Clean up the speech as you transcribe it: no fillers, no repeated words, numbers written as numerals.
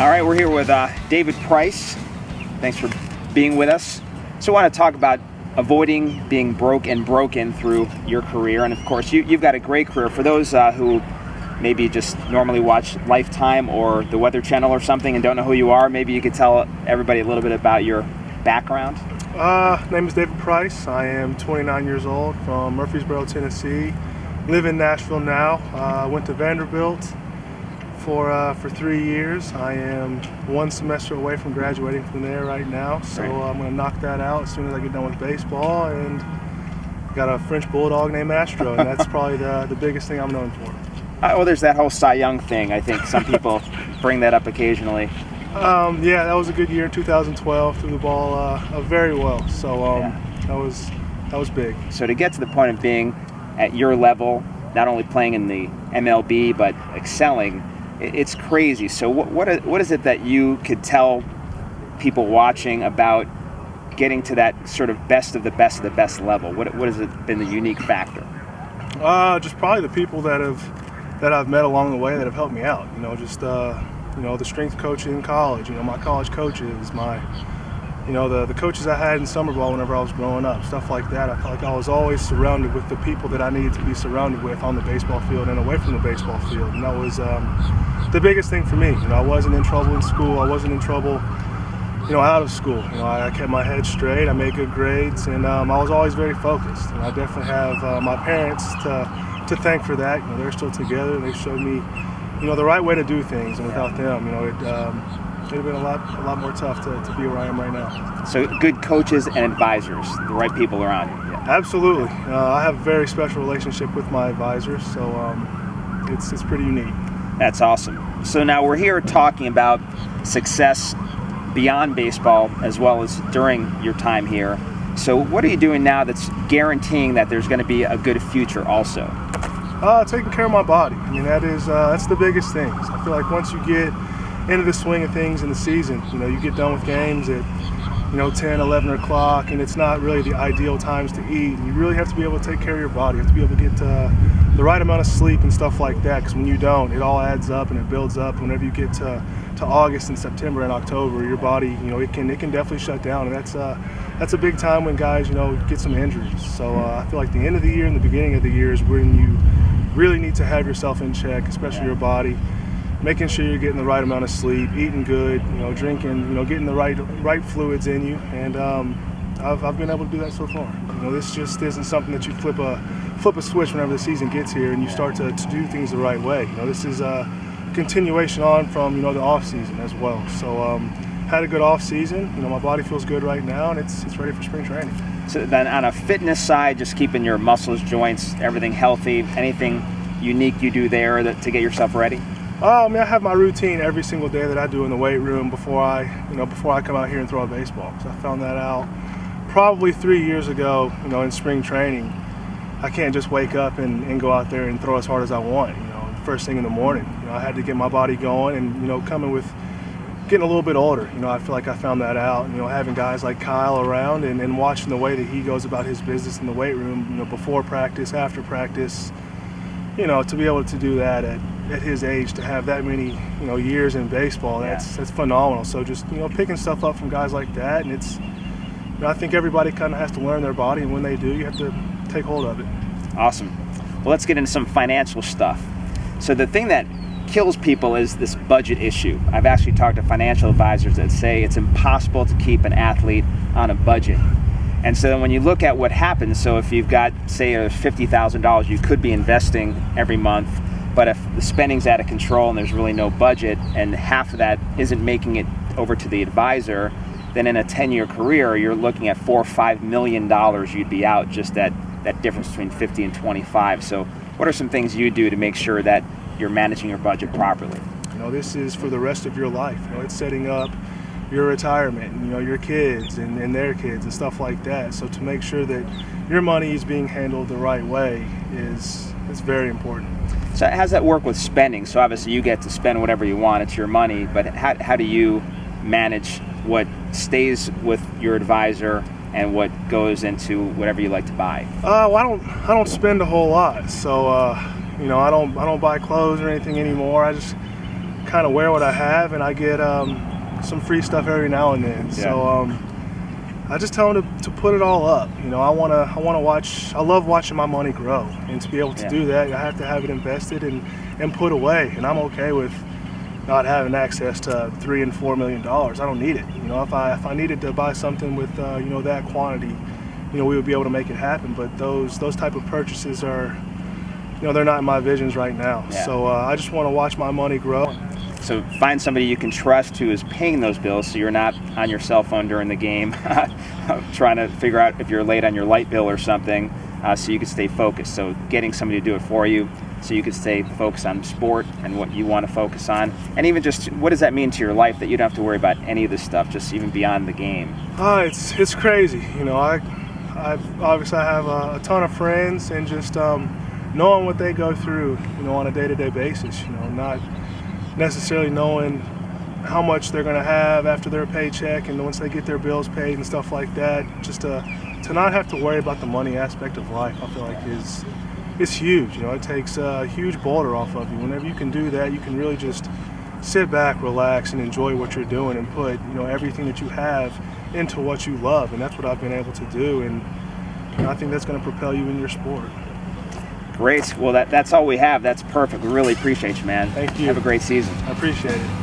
All right, we're here with David Price. Thanks for being with us. So I want to talk about avoiding being broke and broken through your career. And of course, you've got a great career. For those who maybe just normally watch Lifetime or the Weather Channel or something and don't know who you are, maybe you could tell everybody a little bit about your background. Name is David Price. I am 29 years old from Murfreesboro, Tennessee. Live in Nashville now. Went to Vanderbilt for 3 years. I am one semester away from graduating from there right now, so I'm going to knock that out as soon as I get done with baseball. And got a French bulldog named Astro, and that's probably the biggest thing I'm known for. Well, there's that whole Cy Young thing. I think some people bring that up occasionally. Yeah, that was a good year in 2012. Threw the ball very well, so that was big. So to get to the point of being at your level, not only playing in the MLB but excelling, it's crazy. So what is it that you could tell people watching about getting to that sort of best of the best level? What has it been the unique factor? Just probably the people that I've met along the way that have helped me out. The strength coach in college. My college coaches, the coaches I had in summer ball whenever I was growing up, stuff like that. I felt like I was always surrounded with the people that I needed to be surrounded with on the baseball field and away from the baseball field, and that was the biggest thing for me. I wasn't in trouble in school. I wasn't in trouble, out of school. I kept my head straight. I made good grades, and I was always very focused. And I definitely have my parents to thank for that. They're still together. They showed me, the right way to do things, and without them, it'd have been a lot more tough to be where I am right now. So good coaches and advisors, the right people around you. Yeah. Absolutely. I have a very special relationship with my advisors, so it's pretty unique. That's awesome. So now we're here talking about success beyond baseball as well as during your time here. So what are you doing now that's guaranteeing that there's going to be a good future also? Taking care of my body. That's the biggest thing. I feel like once you get into the swing of things in the season, you get done with games at 10, 11 o'clock, and it's not really the ideal times to eat. You really have to be able to take care of your body. You have to be able to get the right amount of sleep and stuff like that, because when you don't, it all adds up and it builds up. Whenever you get to August and September and October, your body, it can definitely shut down, and that's a big time when guys, get some injuries. So I feel like the end of the year and the beginning of the year is when you really need to have yourself in check, especially your body. Making sure you're getting the right amount of sleep, eating good, drinking, getting the right fluids in you, and I've been able to do that so far. This just isn't something that you flip a switch whenever the season gets here and you start to do things the right way. This is a continuation on from the off season as well. So had a good off season. My body feels good right now, and it's ready for spring training. So then on a fitness side, just keeping your muscles, joints, everything healthy. Anything unique you do there to get yourself ready? I have my routine every single day that I do in the weight room before I come out here and throw a baseball. So I found that out probably 3 years ago, in spring training. I can't just wake up and go out there and throw as hard as I want, first thing in the morning. I had to get my body going, and, coming with getting a little bit older, I feel like I found that out. Having guys like Kyle around and watching the way that he goes about his business in the weight room, before practice, after practice, to be able to do that at his age, to have that many years in baseball, that's phenomenal. So just picking stuff up from guys like that, and it's I think everybody kind of has to learn their body, and when they do, you have to take hold of it. Awesome. Well, let's get into some financial stuff. So the thing that kills people is this budget issue. I've actually talked to financial advisors that say it's impossible to keep an athlete on a budget. And so then when you look at what happens, so if you've got, say, $50,000 you could be investing every month, but if the spending's out of control and there's really no budget and half of that isn't making it over to the advisor, then in a 10-year career, you're looking at $4 or $5 million you'd be out, just that difference between 50 and 25. So what are some things you do to make sure that you're managing your budget properly? This is for the rest of your life. It's setting up your retirement, your kids and their kids and stuff like that. So to make sure that your money is being handled the right way is very important. So how does that work with spending? So obviously you get to spend whatever you want, it's your money, but how do you manage what stays with your advisor and what goes into whatever you like to buy? Well, I don't spend a whole lot, so I don't buy clothes or anything anymore. I just kind of wear what I have, and I get some free stuff every now and then. Yeah. So I just tell them to put it all up. You know, I want to watch. I love watching my money grow, and to be able to do that, I have to have it invested and put away. And I'm okay with not having access to $3 and $4 million. I don't need it. You know, if I needed to buy something with that quantity, we would be able to make it happen. But those type of purchases are, they're not in my visions right now. Yeah. So I just want to watch my money grow. So find somebody you can trust who is paying those bills, so you're not on your cell phone during the game trying to figure out if you're late on your light bill or something, so you can stay focused. So getting somebody to do it for you so you can stay focused on sport and what you want to focus on. And even just what does that mean to your life that you don't have to worry about any of this stuff, just even beyond the game? It's crazy. I obviously I have a ton of friends, and just knowing what they go through, on a day-to-day basis, not necessarily knowing how much they're going to have after their paycheck and once they get their bills paid and stuff like that. Just to not have to worry about the money aspect of life, I feel like is huge. It takes a huge boulder off of you. Whenever you can do that, you can really just sit back, relax, and enjoy what you're doing, and put everything that you have into what you love. And that's what I've been able to do, and I think that's going to propel you in your sport. Great. Well, that's all we have. That's perfect. We really appreciate you, man. Thank you. Have a great season. I appreciate it.